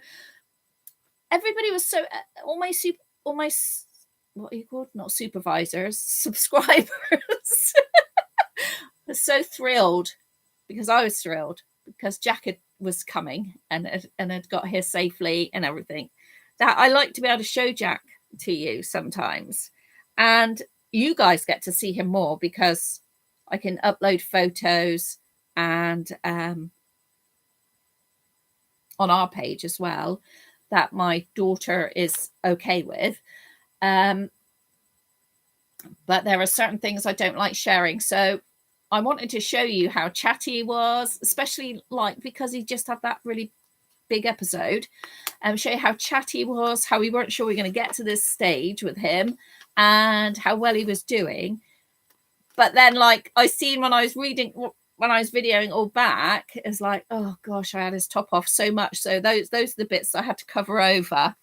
everybody was so almost what are you called? Not supervisors, subscribers. Was so thrilled because I was thrilled because Jack was coming and had got here safely and everything. That I like to be able to show Jack to you sometimes, and you guys get to see him more because I can upload photos and on our page as well that my daughter is okay with. But there are certain things I don't like sharing. So I wanted to show you how chatty he was, especially like because he just had that really big episode, and show you how chatty he was, how we weren't sure we were going to get to this stage with him, and how well he was doing. But then, like I seen when I was videoing all back, it's like, oh gosh, I had his top off so much. So those are the bits I had to cover over.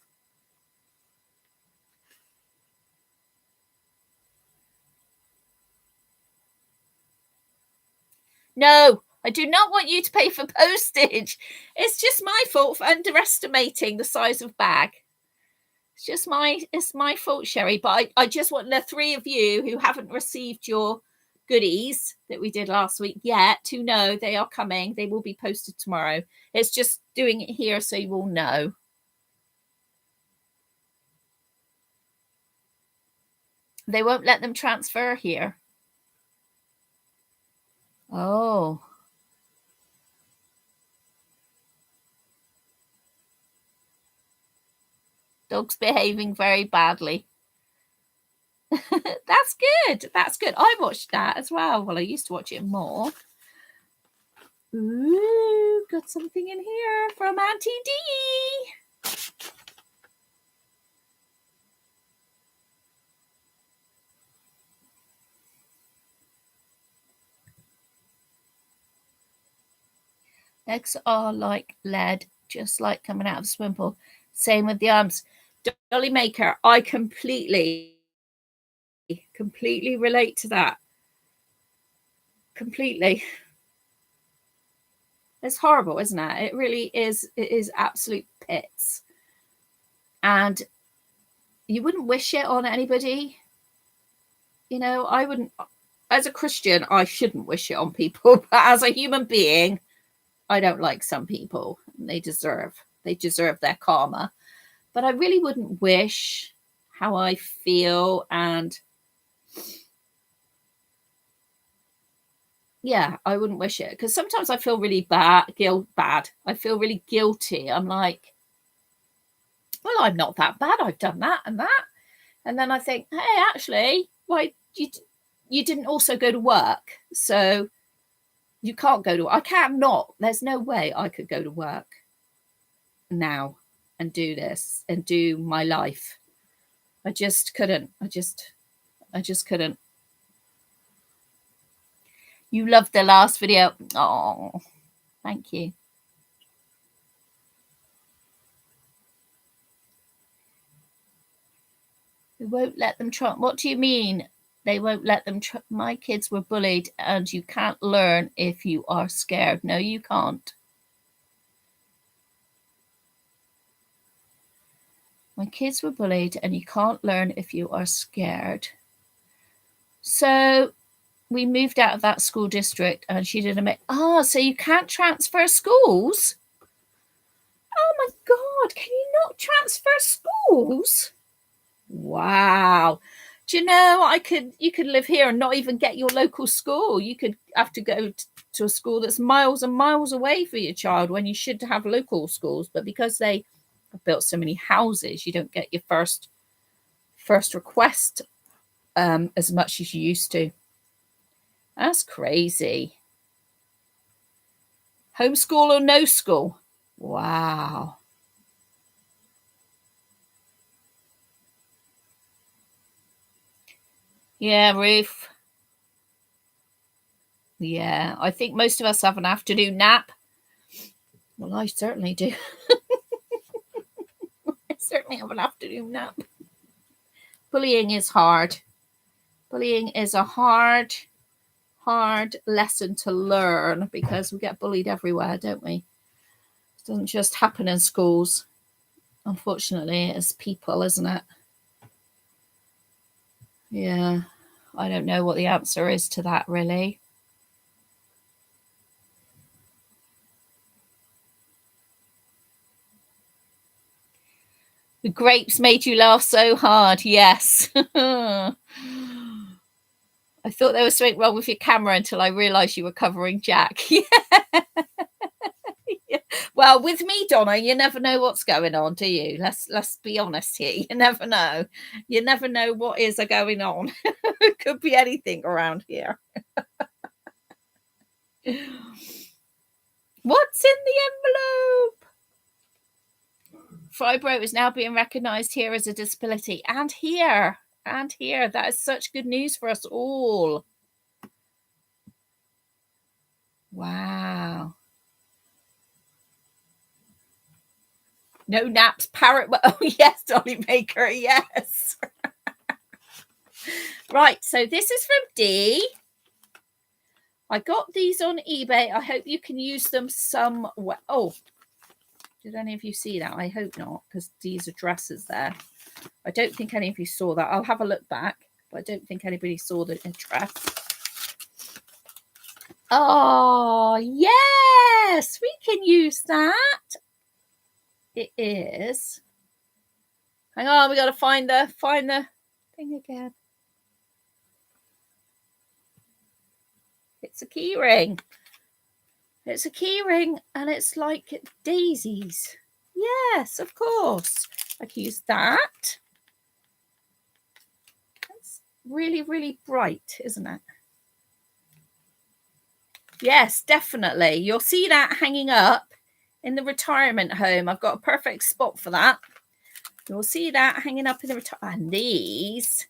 No, I do not want you to pay for postage. It's just my fault for underestimating the size of bag. It's my fault, Sherry. But I just want the three of you who haven't received your goodies that we did last week yet to know they are coming. They will be posted tomorrow. It's just doing it here so you all know. They won't let them transfer here. Oh. Dog's behaving very badly. That's good. That's good. I watched that as well. Well, I used to watch it more. Ooh, got something in here from Auntie D. Legs are like lead, just like coming out of a swim pool. Same with the arms. Dolly Maker, I completely relate to that. Completely. It's horrible, isn't it? It really is. It is absolute pits. And you wouldn't wish it on anybody. You know, I wouldn't. As a Christian, I shouldn't wish it on people. But as a human being, I don't like some people. They deserve their karma. But I really wouldn't wish how I feel. And yeah, I wouldn't wish it because sometimes I feel really bad. I feel really guilty. I'm like, well, I'm not that bad. I've done that and that. And then I think, hey, actually, why you didn't also go to work? So you can't go to work. I can't not. There's no way I could go to work now and do this and do my life. I just couldn't. I just couldn't. You loved the last video. Oh, thank you. They won't let them try. What do you mean? They won't let them try. My kids were bullied, and you can't learn if you are scared. No, you can't. My kids were bullied, and you can't learn if you are scared. So we moved out of that school district, and she did admit, so you can't transfer schools? Oh my God, can you not transfer schools? Wow. Do you know, you could live here and not even get your local school. You could have to go to a school that's miles and miles away for your child when you should have local schools. But because they have built so many houses, you don't get your first request as much as you used to. That's crazy. Homeschool or no school? Wow. Yeah, Ruth. Yeah, I think most of us have an afternoon nap. Well, I certainly do. I certainly have an afternoon nap. Bullying is hard. Bullying is a hard lesson to learn because we get bullied everywhere, don't we? It doesn't just happen in schools. Unfortunately, it's people, isn't it? Yeah, I don't know what the answer is to that, really. The grapes made you laugh so hard. Yes. I thought there was something wrong with your camera until I realised you were covering Jack. Yeah. Yeah. Well, with me, Donna, you never know what's going on, do you? Let's be honest here. You never know. You never know what is going on. It could be anything around here. What's in the envelope? Fibro is now being recognised here as a disability, and here. That is such good news for us all. Wow. No naps, parrot. Oh, yes, Dolly Maker, yes. Right, so this is from Dee. I got these on eBay. I hope you can use them somewhere. Oh, did any of you see that? I hope not, because Dee's address is there. I don't think any of you saw that. I'll have a look back, but I don't think anybody saw the address. Oh, yes, we can use that. It is. Hang on, we got to find the thing again. It's a key ring. It's a key ring, and it's like daisies. Yes, of course. I can use that. That's really, really bright, isn't it? Yes, definitely. You'll see that hanging up in the retirement home. I've got a perfect spot for that. You'll see that hanging up in the retirement. And these.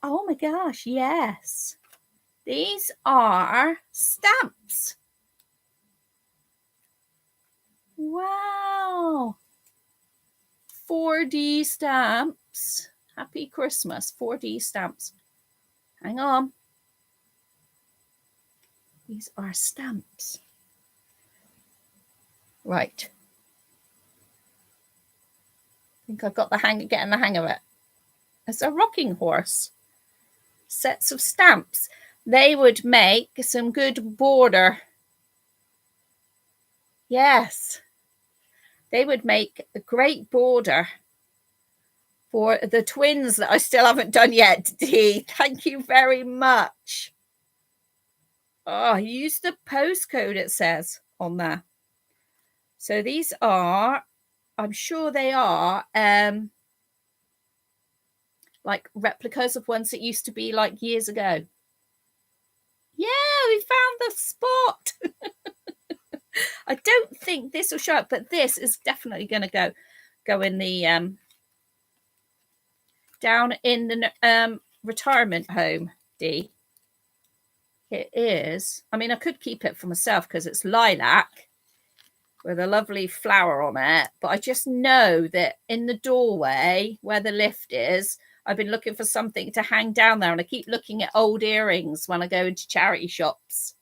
Oh my gosh, yes. These are stamps. Wow. 4D stamps. Happy Christmas. 4D stamps. Hang on. These are stamps. Right. I think I've got getting the hang of it. It's a rocking horse. Sets of stamps. They would make some good border. Yes. They would make a great border for the twins that I still haven't done yet, Dee. Thank you very much. Oh, use the postcode, it says on there. So these are, I'm sure they are, like replicas of ones that used to be like years ago. Yeah, we found the spot. I don't think this will show up, but this is definitely going to go in the down in the retirement home, Dee. It is. I mean, I could keep it for myself because it's lilac with a lovely flower on it. But I just know that in the doorway where the lift is, I've been looking for something to hang down there. And I keep looking at old earrings when I go into charity shops.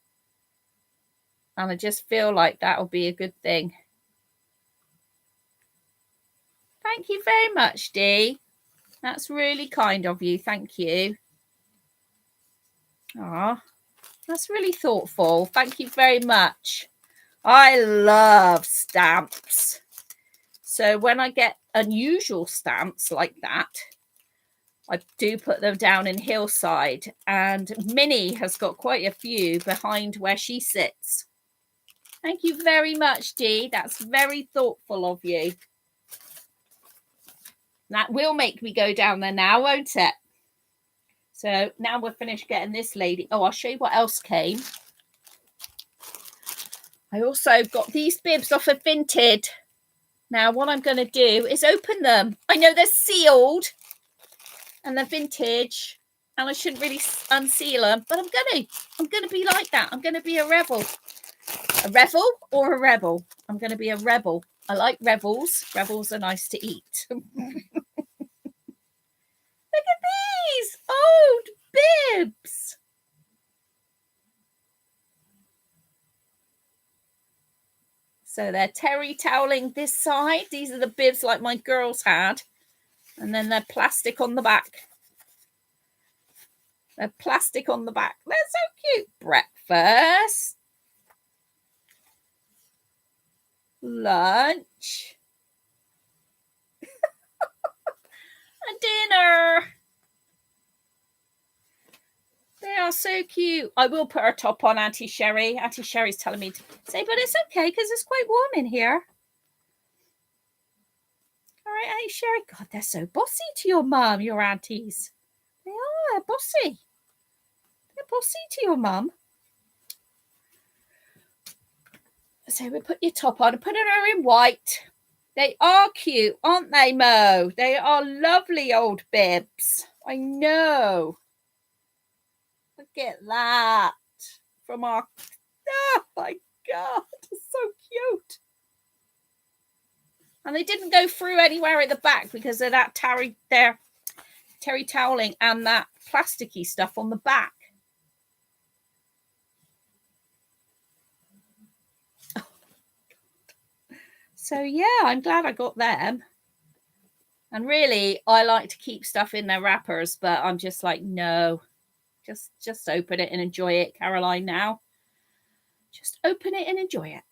And I just feel like that'll be a good thing. Thank you very much, Dee. That's really kind of you. Thank you. Ah, that's really thoughtful. Thank you very much. I love stamps. So when I get unusual stamps like that, I do put them down in Hillside, and Minnie has got quite a few behind where she sits. Thank you very much, Dee. That's very thoughtful of you. That will make me go down there now, won't it? So now we're finished getting this lady. Oh, I'll show you what else came. I also got these bibs off of Vinted. Now what I'm going to do is open them. I know they're sealed and they're vintage, and I shouldn't really unseal them, but I'm going to be like that. I'm going to be a rebel. A revel or a rebel? I'm going to be a rebel. I like revels. Revels are nice to eat. Look at these old bibs. So they're terry toweling this side. These are the bibs like my girls had. And then they're plastic on the back. They're plastic on the back. They're so cute. Breakfast. Lunch. And dinner. They are so cute. I will put her top on, Auntie Sherry. Auntie Sherry's telling me to say, but it's okay because it's quite warm in here. All right, Auntie Sherry. God, they're so bossy to your mum, your aunties. They are bossy. They're bossy to your mum. So we put your top on and put her in white. They are cute, aren't they, Mo? They are lovely old bibs. I know. Look at that. From our... Oh, my God. It's so cute. And they didn't go through anywhere at the back because of that terry toweling and that plasticky stuff on the back. So, yeah, I'm glad I got them. And really, I like to keep stuff in their wrappers, but I'm just like, no. Just open it and enjoy it, Caroline, now. Just open it and enjoy it.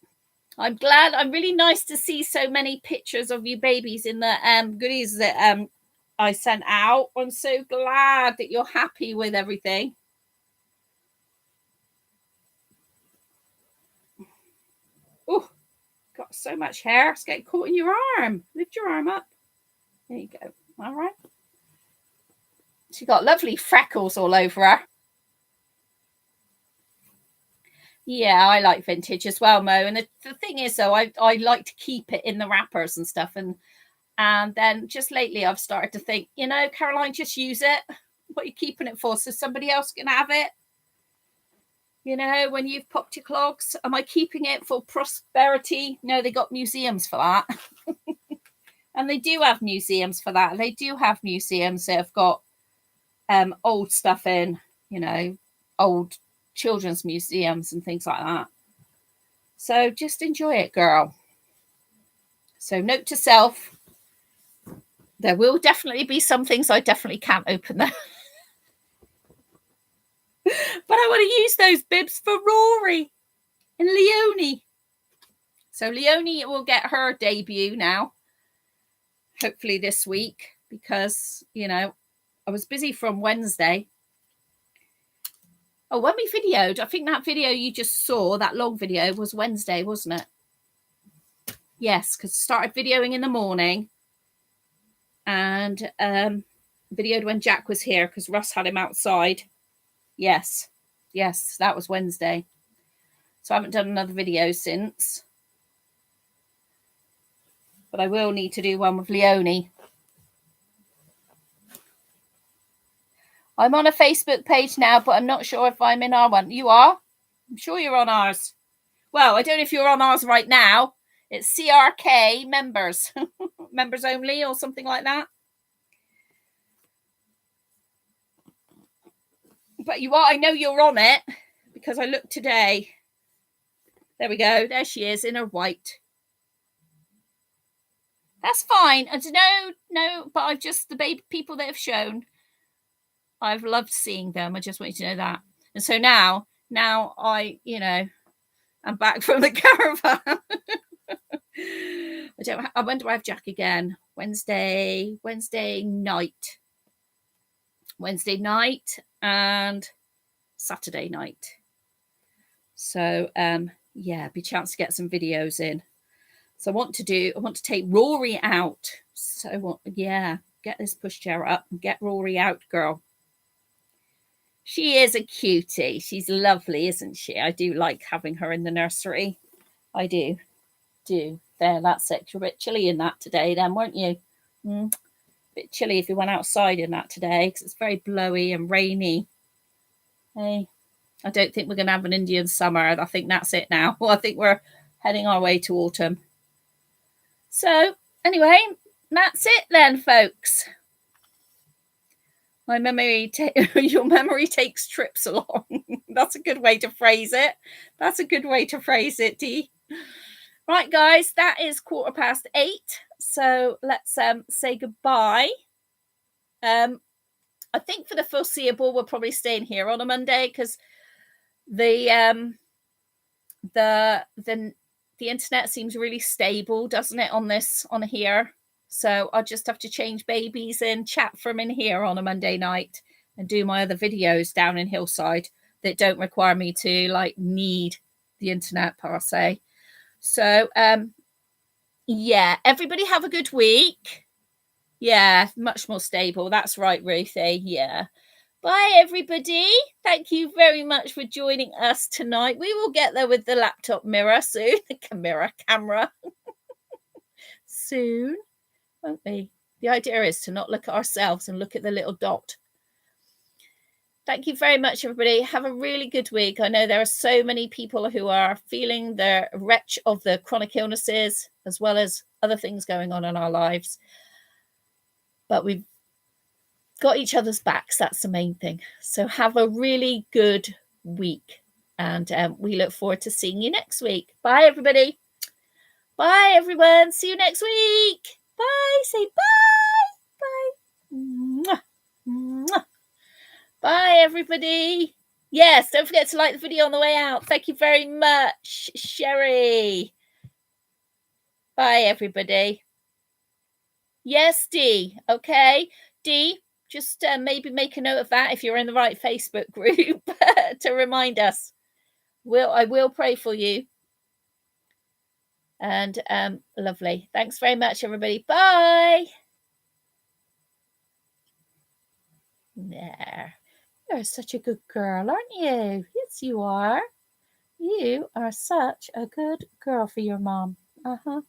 I'm glad. I'm really nice to see so many pictures of you babies in the goodies that I sent out. I'm so glad that you're happy with everything. Oh, got so much hair. It's getting caught in your arm. Lift your arm up. There you go. All right. She got lovely freckles all over her. Yeah, I like vintage as well, Mo. And the thing is, though, I like to keep it in the wrappers and stuff. And then just lately I've started to think, you know, Caroline, just use it. What are you keeping it for? So somebody else can have it. You know, when you've popped your clogs, am I keeping it for prosperity? No, they got museums for that. And they do have museums for that. They do have museums that have got old stuff in, you know, old children's museums and things like that. So just enjoy it, girl. So note to self, there will definitely be some things I definitely can't open there. But I want to use those bibs for Rory and Leonie. So Leonie will get her debut now, hopefully this week, because, you know, I was busy from Wednesday. Oh, when we videoed, I think that video you just saw, that long video, was Wednesday, wasn't it? Yes, because I started videoing in the morning and videoed when Jack was here because Russ had him outside. Yes, that was Wednesday. So I haven't done another video since. But I will need to do one with Leonie. I'm on a Facebook page now, but I'm not sure if I'm in our one. You are? I'm sure you're on ours. Well, I don't know if you're on ours right now. It's CRK members. Members only or something like that. But you are. I know you're on it because I looked today. There we go. There she is in her white. That's fine. I don't know, no, but I've just the baby people that have shown. I've loved seeing them. I just want you to know that. And so now I, I'm back from the caravan. When do I have Jack again? Wednesday night and Saturday night. So yeah, be a chance to get some videos in. So I want to take Rory out. So yeah, get this pushchair up and get Rory out, girl. She is a cutie. She's lovely, isn't she? I do like having her in the nursery. I do. There, that's it. You're a bit chilly in that today then, weren't you? A bit chilly if you went outside in that today because it's very blowy and rainy. Hey, I don't think we're going to have an Indian summer. I think that's it now. Well, I think we're heading our way to autumn. So anyway, that's it then, folks. Your memory takes trips along. That's a good way to phrase it. Dee. Right, guys, that is 8:15. So let's say goodbye. I think for the foreseeable, we're probably staying here on a Monday because the internet seems really stable, doesn't it, on here? So I'll just have to change babies and chat from in here on a Monday night and do my other videos down in Hillside that don't require me to need the internet per se. So yeah, everybody have a good week. Yeah, much more stable. That's right, Ruthie. Yeah. Bye, everybody. Thank you very much for joining us tonight. We will get there with the laptop mirror soon. The camera. Soon, won't we? The idea is to not look at ourselves and look at the little dot. Thank you very much, everybody. Have a really good week. I know there are so many people who are feeling the wretch of the chronic illnesses as well as other things going on in our lives. But we've got each other's backs. That's the main thing. So have a really good week. And we look forward to seeing you next week. Bye, everybody. Bye, everyone. See you next week. Bye. Say bye. Bye. Mwah. Mwah. Bye, everybody. Yes, don't forget to like the video on the way out. Thank you very much, Sherry. Bye, everybody. Yes, Dee. Okay. Dee, just maybe make a note of that if you're in the right Facebook group to remind us. I will pray for you. And lovely. Thanks very much, everybody. Bye. There. You're such a good girl, aren't you? Yes, you are. You are such a good girl for your mom. Uh-huh.